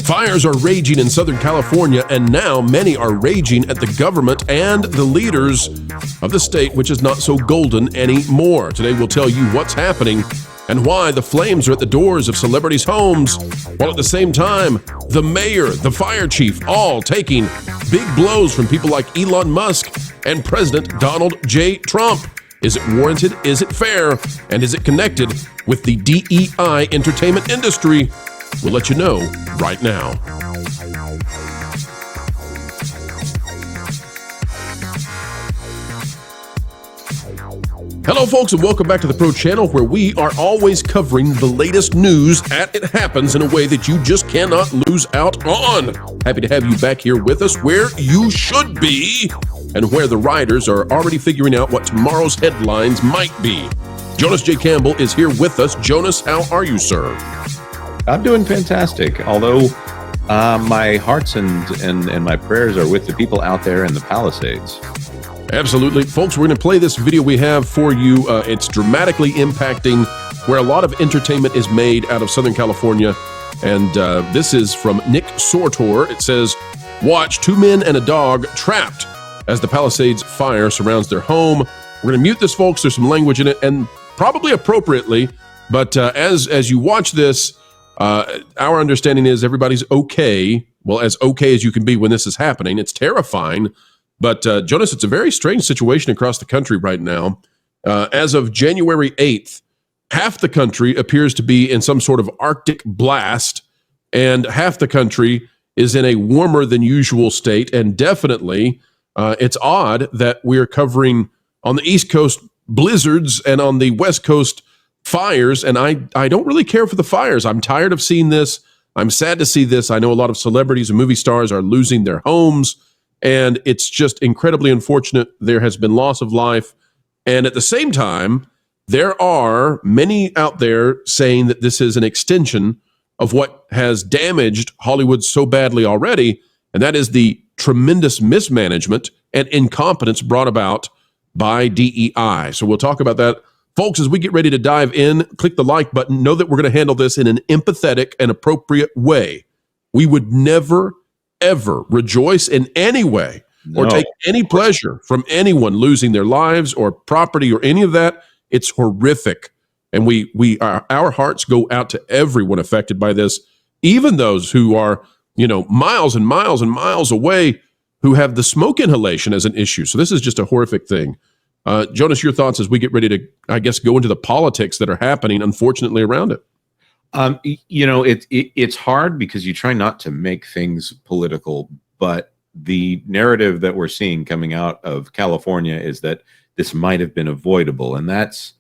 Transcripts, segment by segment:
Fires are raging in Southern California, and now many are raging at the government and the leaders of the state, which is not so golden anymore. Today we'll tell you what's happening and why the flames are at the doors of celebrities' homes, while at the same time, the mayor, the fire chief, all taking big blows from people like Elon Musk and President Donald J. Trump. Is it warranted? Is it fair? And is it connected with the DEI entertainment industry? We'll let you know right now. Hello, folks, and welcome back to the Pro Channel, where we are always covering the latest news as it happens in a way that you just cannot lose out on. Happy to have you back here with us, where you should be, and where the writers are already figuring out what tomorrow's headlines might be. Jonas J. Campbell is here with us. Jonas, how are you, sir? I'm doing fantastic, although my hearts and my prayers are with the people out there in the Palisades. Absolutely. Folks, we're going to play this video we have for you. It's dramatically impacting where a lot of entertainment is made out of Southern California. And this is from Nick Sortor. It says, watch 2 men and a dog trapped as the Palisades fire surrounds their home. We're going to mute this, folks. There's some language in it, and probably appropriately. But as you watch this, our understanding is everybody's okay. Well, as okay as you can be when this is happening. It's terrifying. But Jonas, it's a very strange situation across the country right now. As of January 8th, half the country appears to be in some sort of Arctic blast, and half the country is in a warmer than usual state. And definitely, it's odd that we're covering on the East Coast blizzards and on the West Coast fires. And I don't really care for the fires. I'm tired of seeing this. I'm sad to see this. I know a lot of celebrities and movie stars are losing their homes. And it's just incredibly unfortunate. There has been loss of life. And at the same time, there are many out there saying that this is an extension of what has damaged Hollywood so badly already. And that is the tremendous mismanagement and incompetence brought about by DEI. So we'll talk about that. Folks, as we get ready to dive in, click the like button. Know that we're going to handle this in an empathetic and appropriate way. We would never ever rejoice in any way or take any pleasure from anyone losing their lives or property or any of that. It's horrific. And our hearts go out to everyone affected by this, even those who are, miles and miles and miles away, who have the smoke inhalation as an issue. So this is just a horrific thing. Jonas, your thoughts as we get ready to, I guess, go into the politics that are happening, unfortunately, around it. It's hard because you try not to make things political, but the narrative that we're seeing coming out of California is that this might have been avoidable, and that's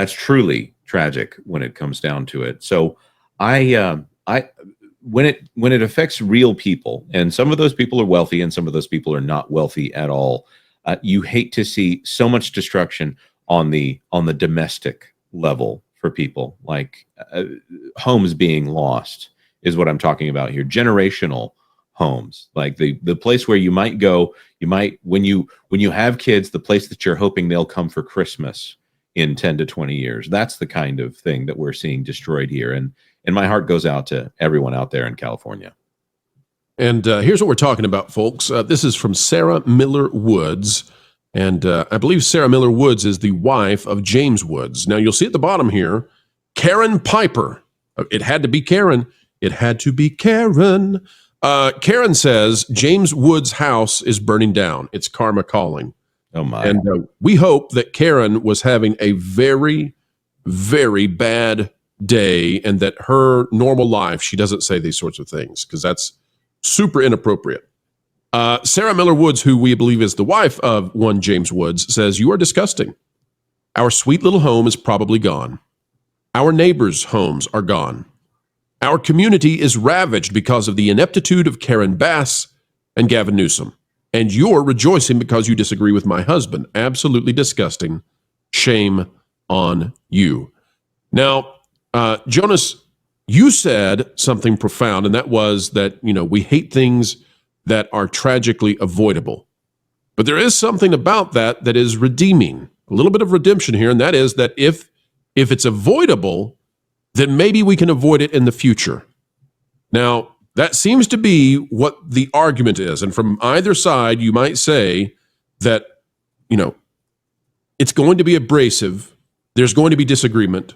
truly tragic when it comes down to it. So when it affects real people, and some of those people are wealthy and some of those people are not wealthy at all, you hate to see so much destruction on the domestic level. For people, like homes being lost is what I'm talking about here. Generational homes, like the place where you might go, when you have kids, the place that you're hoping they'll come for Christmas in 10 to 20 years. That's the kind of thing that we're seeing destroyed here. And my heart goes out to everyone out there in California. And here's what we're talking about, folks. This is from Sara Miller-Woods. And I believe Sara Miller-Woods is the wife of James Woods. Now, you'll see at the bottom here, Karen Piper. It had to be Karen. It had to be Karen. Karen says James Woods' house is burning down. It's karma calling. Oh, my. And we hope that Karen was having a very, very bad day and that her normal life, she doesn't say these sorts of things because that's super inappropriate. Sara Miller-Woods, who we believe is the wife of one James Woods, says, "You are disgusting. Our sweet little home is probably gone. Our neighbors' homes are gone. Our community is ravaged because of the ineptitude of Karen Bass and Gavin Newsom. And you're rejoicing because you disagree with my husband. Absolutely disgusting. Shame on you." Now, Jonas, you said something profound, and that was that, we hate things that are tragically avoidable. But there is something about that is redeeming, a little bit of redemption here, and that is that if it's avoidable, then maybe we can avoid it in the future. Now, That seems to be what the argument is. And from either side, you might say that, it's going to be abrasive. There's going to be disagreement.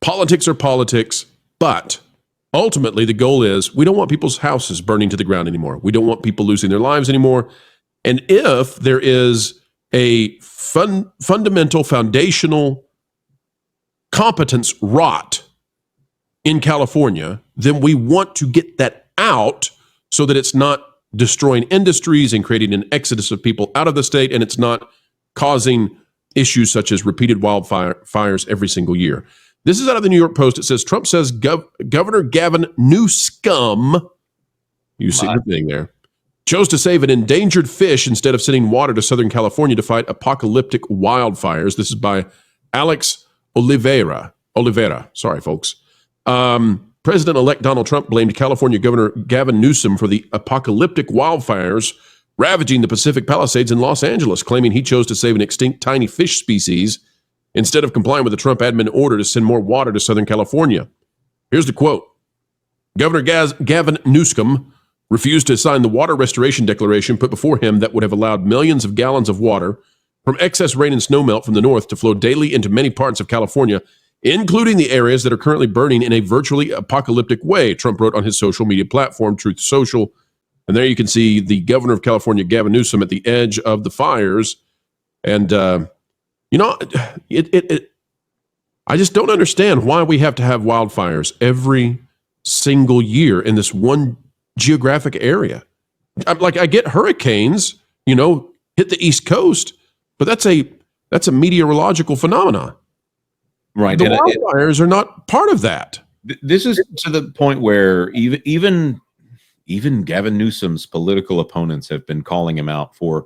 Politics are politics, but ultimately the goal is we don't want people's houses burning to the ground anymore. We don't want people losing their lives anymore. And if there is a fundamental, foundational competence rot in California, then we want to get that out so that it's not destroying industries and creating an exodus of people out of the state, and it's not causing issues such as repeated wildfires every single year. This is out of the New York Post. It says, Trump says Governor Gavin Newsom, you see the thing there, chose to save an endangered fish instead of sending water to Southern California to fight apocalyptic wildfires. This is by Alex Oliveira. Sorry, folks. President-elect Donald Trump blamed California Governor Gavin Newsom for the apocalyptic wildfires ravaging the Pacific Palisades in Los Angeles, claiming he chose to save an extinct tiny fish species instead of complying with the Trump admin order to send more water to Southern California. Here's the quote. Governor Gavin Newsom refused to sign the water restoration declaration put before him that would have allowed millions of gallons of water from excess rain and snowmelt from the north to flow daily into many parts of California, including the areas that are currently burning in a virtually apocalyptic way, Trump wrote on his social media platform, Truth Social. And there you can see the governor of California, Gavin Newsom, at the edge of the fires. And, I just don't understand why we have to have wildfires every single year in this one geographic area. I get hurricanes, hit the East Coast, but that's a meteorological phenomenon. Right. The wildfires are not part of that. This is to the point where even Gavin Newsom's political opponents have been calling him out for,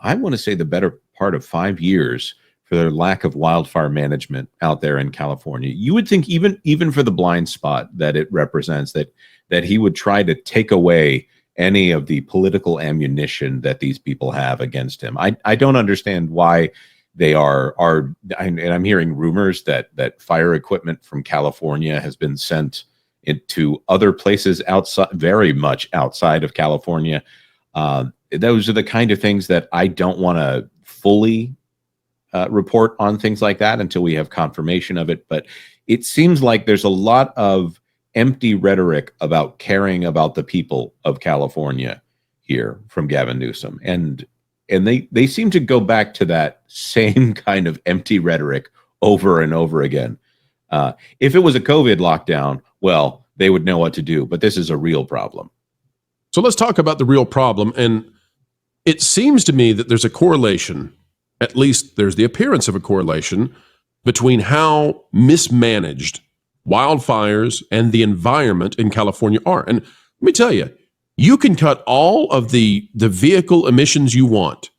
I want to say, the better part of 5 years for their lack of wildfire management out there in California. You would think even for the blind spot that it represents, that he would try to take away any of the political ammunition that these people have against him. I don't understand why they are, and I'm hearing rumors that fire equipment from California has been sent into other places outside, very much outside of California. Those are the kind of things that I don't want to fully report on, things like that, until we have confirmation of it. But it seems like there's a lot of empty rhetoric about caring about the people of California here from Gavin Newsom. And they seem to go back to that same kind of empty rhetoric over and over again. If it was a COVID lockdown, well, they would know what to do, but this is a real problem. So let's talk about the real problem. And it seems to me that there's a correlation, at least there's the appearance of a correlation, between how mismanaged wildfires and the environment in California are. And let me tell you, you can cut all of the vehicle emissions you want.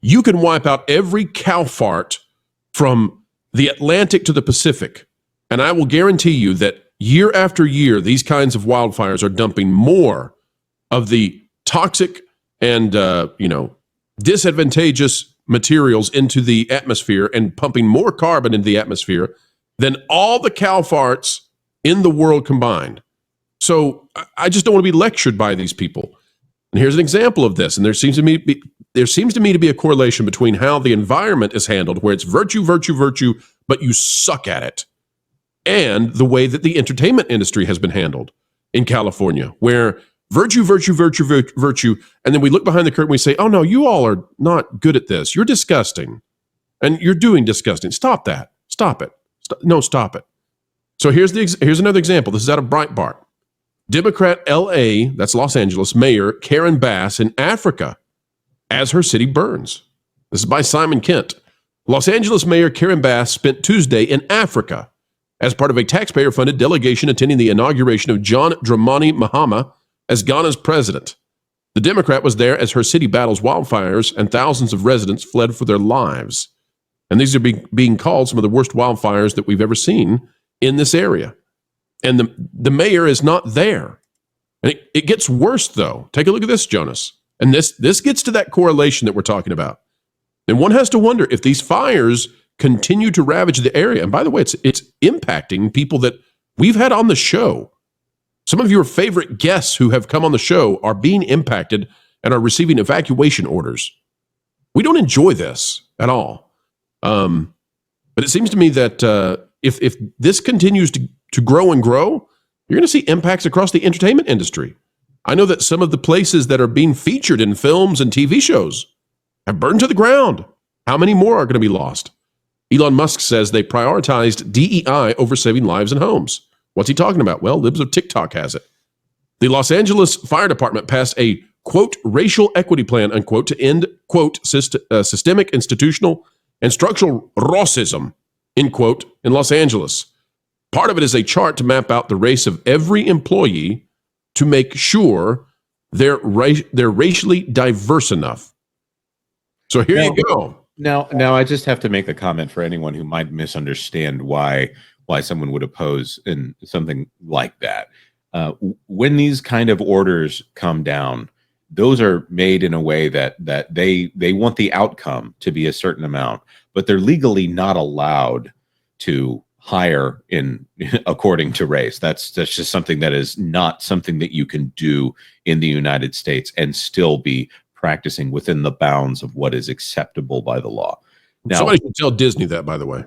You can wipe out every cow fart from the Atlantic to the Pacific. And I will guarantee you that year after year, these kinds of wildfires are dumping more of the toxic and, disadvantageous materials into the atmosphere and pumping more carbon into the atmosphere than all the cow farts in the world combined. So I just don't want to be lectured by these people. And here's an example of this. And there seems to me to be a correlation between how the environment is handled, where it's virtue, but you suck at it, and the way that the entertainment industry has been handled in California, where virtue, and then we look behind the curtain and we say, oh no, you all are not good at this. You're disgusting. And you're doing disgusting. Stop that. Stop it. Stop it. So here's another example. This is out of Breitbart. Democrat LA, that's Los Angeles, Mayor Karen Bass in Africa as her city burns. This is by Simon Kent. Los Angeles Mayor Karen Bass spent Tuesday in Africa as part of a taxpayer-funded delegation attending the inauguration of John Dramani Mahama as Ghana's president. The Democrat was there as her city battles wildfires and thousands of residents fled for their lives. And these are being called some of the worst wildfires that we've ever seen in this area. And the mayor is not there. And it gets worse, though. Take a look at this, Jonas. And this gets to that correlation that we're talking about. And one has to wonder if these fires continue to ravage the area. And by the way, it's impacting people that we've had on the show. Some of your favorite guests who have come on the show are being impacted and are receiving evacuation orders. We don't enjoy this at all. But it seems to me that if this continues to grow and grow, you're going to see impacts across the entertainment industry. I know that some of the places that are being featured in films and TV shows have burned to the ground. How many more are going to be lost? Elon Musk says they prioritized DEI over saving lives and homes. What's he talking about? Well, libs of TikTok has it. The Los Angeles Fire Department passed a, quote, racial equity plan, unquote, to end, quote, systemic, institutional, and structural racism, end quote, in Los Angeles. Part of it is a chart to map out the race of every employee to make sure they're racially diverse enough. So here you go. Now, I just have to make a comment for anyone who might misunderstand why someone would oppose in something like that. When these kind of orders come down, those are made in a way that they want the outcome to be a certain amount, but they're legally not allowed to hire in according to race. That's just something that is not something that you can do in the United States and still be practicing within the bounds of what is acceptable by the law. Now, somebody should tell Disney that, by the way.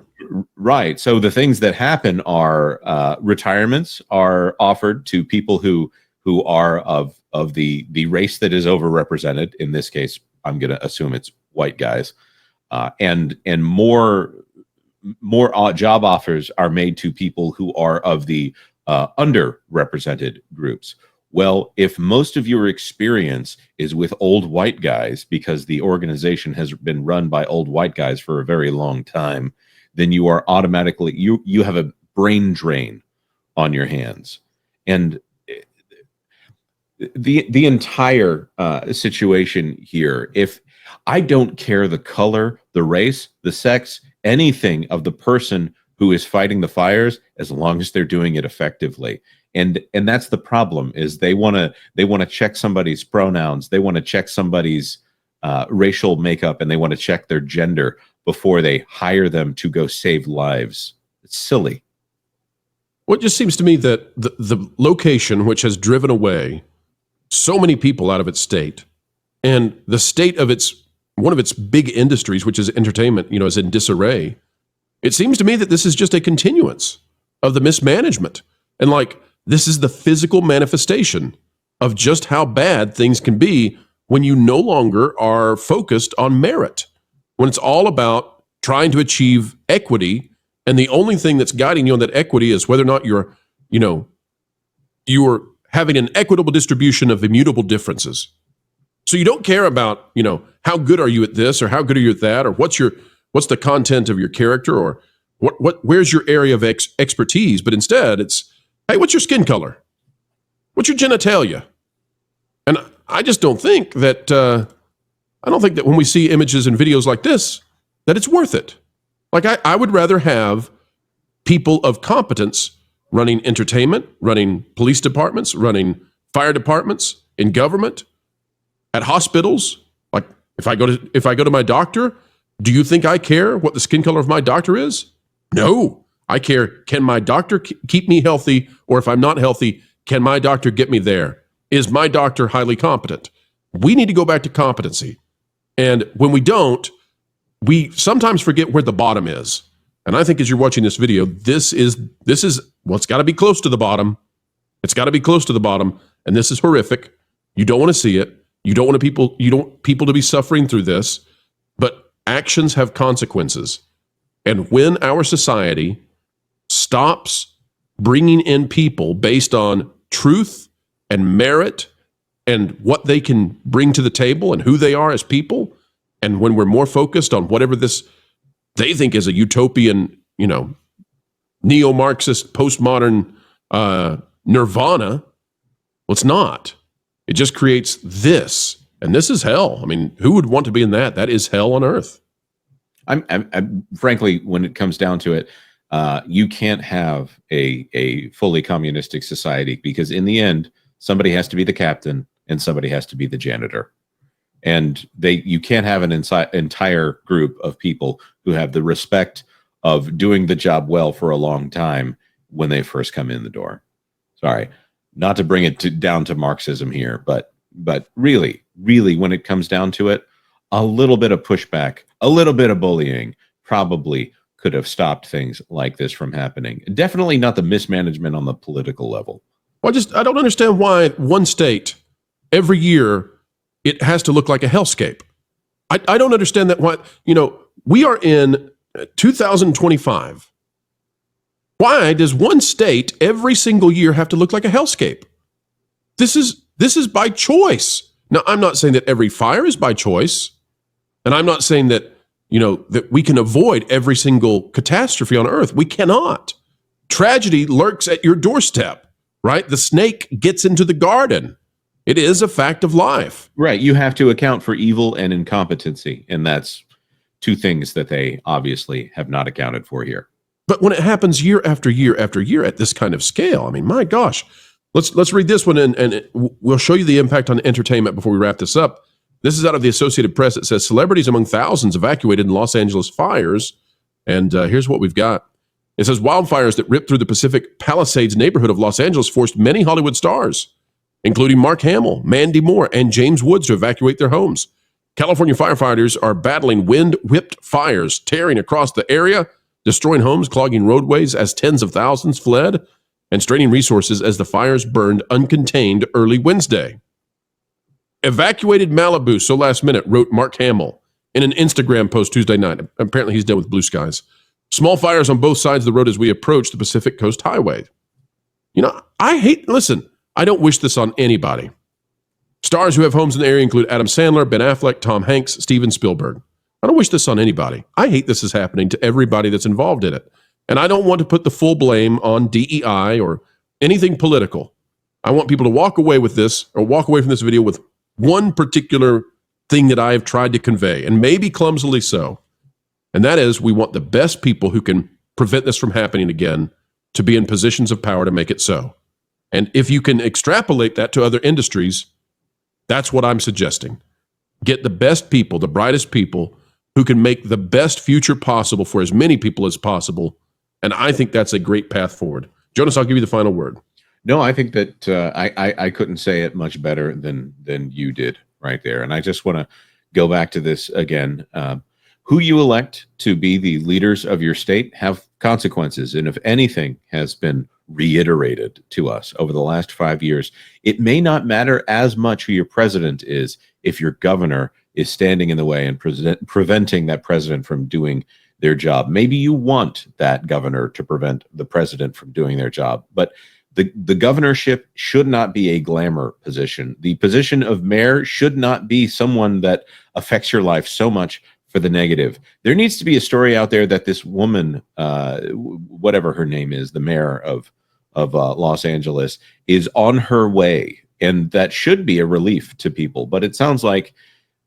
Right. So the things that happen are retirements are offered to people who are of the race that is overrepresented. In this case, I'm going to assume it's white guys, and more job offers are made to people who are of the underrepresented groups. Well, if most of your experience is with old white guys because the organization has been run by old white guys for a very long time, then you are automatically, you have a brain drain on your hands. And the entire situation here, if I don't care the color, the race, the sex, anything of the person who is fighting the fires, as long as they're doing it effectively. And that's the problem, is they want to check somebody's pronouns, they want to check somebody's racial makeup, and they want to check their gender before they hire them to go save lives. It's silly. Well, it just seems to me that the location which has driven away so many people out of its state, and the state of one of its big industries, which is entertainment, is in disarray. It seems to me that this is just a continuance of the mismanagement. And this is the physical manifestation of just how bad things can be when you no longer are focused on merit, when it's all about trying to achieve equity. And the only thing that's guiding you on that equity is whether or not you're having an equitable distribution of immutable differences. So you don't care about, how good are you at this, or how good are you at that, or what's the content of your character, or where's your area of expertise. But instead it's, hey, what's your skin color? What's your genitalia? And I just don't think that, when we see images and videos like this, that it's worth it. I would rather have people of competence running entertainment, running police departments, running fire departments, in government, at hospitals. If I go to my doctor, do you think I care what the skin color of my doctor is? No. I care, can my doctor keep me healthy? Or if I'm not healthy, can my doctor get me there? Is my doctor highly competent? We need to go back to competency. And when we don't, we sometimes forget where the bottom is. And I think as you're watching this video, this is it's got to be close to the bottom. It's got to be close to the bottom. And this is horrific. You don't want to see it. You don't want people to be suffering through this. But actions have consequences. And when our society stops bringing in people based on truth and merit and what they can bring to the table and who they are as people, and when we're more focused on whatever this they think is a utopian, neo-Marxist, postmodern nirvana, well, it's not. It just creates this, and this is hell. I mean, who would want to be in that? That is hell on earth. I'm frankly, when it comes down to it, you can't have a fully communistic society, because in the end, somebody has to be the captain and somebody has to be the janitor. And you can't have an entire group of people who have the respect of doing the job well for a long time when they first come in the door. Sorry. not to bring it down to Marxism here, but really, when it comes down to it, a little bit of pushback, a little bit of bullying probably could have stopped things like this from happening. Definitely not the mismanagement on the political level. Well, I don't understand why one state, every year, it has to look like a hellscape. I don't understand that. We are in 2025. Why does one state every single year have to look like a hellscape? This is by choice. Now, I'm not saying that every fire is by choice, and I'm not saying that, that we can avoid every single catastrophe on Earth. We cannot. Tragedy lurks at your doorstep, right? The snake gets into the garden. It is a fact of life. Right. You have to account for evil and incompetency, and that's two things that they obviously have not accounted for here. But when it happens year after year after year at this kind of scale, I mean, my gosh. Let's read this one, and we'll show you the impact on entertainment before we wrap this up. This is out of the Associated Press. It says, celebrities among thousands evacuated in Los Angeles fires. And here's what we've got. It says, wildfires that ripped through the Pacific Palisades neighborhood of Los Angeles forced many Hollywood stars, including Mark Hamill, Mandy Moore, and James Woods, to evacuate their homes. California firefighters are battling wind-whipped fires tearing across the area, destroying homes, clogging roadways as tens of thousands fled, and straining resources as the fires burned uncontained early Wednesday. Evacuated Malibu so last minute, wrote Mark Hamill in an Instagram post Tuesday night. Apparently he's dealt with blue skies. Small fires on both sides of the road as we approach the Pacific Coast Highway. I don't wish this on anybody. Stars who have homes in the area include Adam Sandler, Ben Affleck, Tom Hanks, Steven Spielberg. I don't wish this on anybody. I hate this is happening to everybody that's involved in it. And I don't want to put the full blame on DEI or anything political. I want people to walk away with this, or walk away from this video with one particular thing that I have tried to convey, and maybe clumsily so. And that is, we want the best people who can prevent this from happening again to be in positions of power to make it so. And if you can extrapolate that to other industries, that's what I'm suggesting. Get the best people, the brightest people, who can make the best future possible for as many people as possible. And I think that's a great path forward. Jonas, I'll give you the final word. No, I think that I couldn't say it much better than you did right there. And I just want to go back to this again. Who you elect to be the leaders of your state have consequences. And if anything has been reiterated to us over the last 5 years, it may not matter as much who your president is if your governor is standing in the way and preventing that president from doing their job. Maybe you want that governor to prevent the president from doing their job, but the governorship should not be a glamour position. The position of mayor should not be someone that affects your life so much for the negative. There needs to be a story out there that this woman, whatever her name is, the mayor of Los Angeles, is on her way, and that should be a relief to people. But it sounds like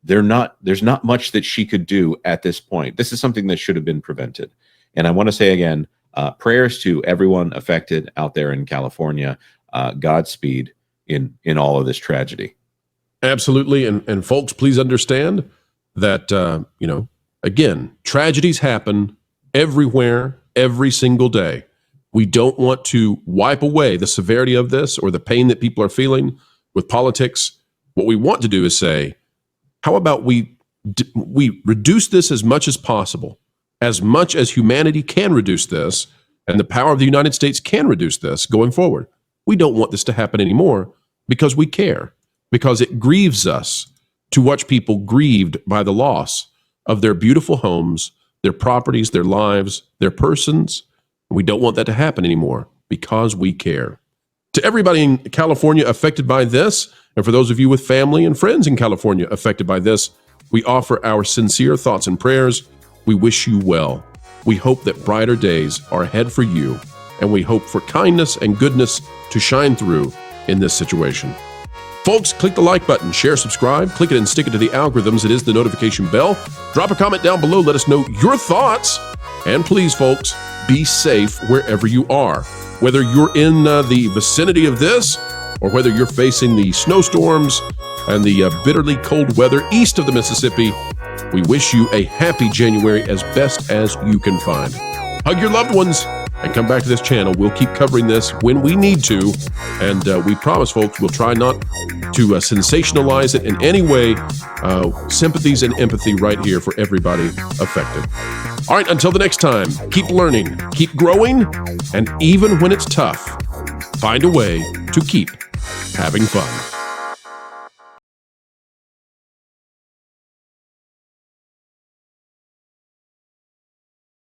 there's not much that she could do at this point. This is something that should have been prevented. And I want to say again, prayers to everyone affected out there in California. Godspeed in all of this tragedy. Absolutely. And folks, please understand that, again, tragedies happen everywhere, every single day. We don't want to wipe away the severity of this or the pain that people are feeling with politics. What we want to do is say, how about we reduce this as much as possible, as much as humanity can reduce this, and the power of the United States can reduce this going forward. We don't want this to happen anymore because we care, because it grieves us to watch people grieved by the loss of their beautiful homes, their properties, their lives, their persons. We don't want that to happen anymore because we care. To everybody in California affected by this, and for those of you with family and friends in California affected by this, we offer our sincere thoughts and prayers. We wish you well. We hope that brighter days are ahead for you, and we hope for kindness and goodness to shine through in this situation. Folks, click the like button, share, subscribe, click it and stick it to the algorithms. It is the notification bell. Drop a comment down below. Let us know your thoughts. And please, folks, be safe wherever you are. Whether you're in the vicinity of this or whether you're facing the snowstorms and the bitterly cold weather east of the Mississippi, we wish you a happy January as best as you can find. Hug your loved ones. and come back to this channel. We'll keep covering this when we need to, and we promise, folks, we'll try not to sensationalize it in any way. Sympathies and empathy right here for everybody affected. All right, until the next time, keep learning, keep growing, and even when it's tough, find a way to keep having fun.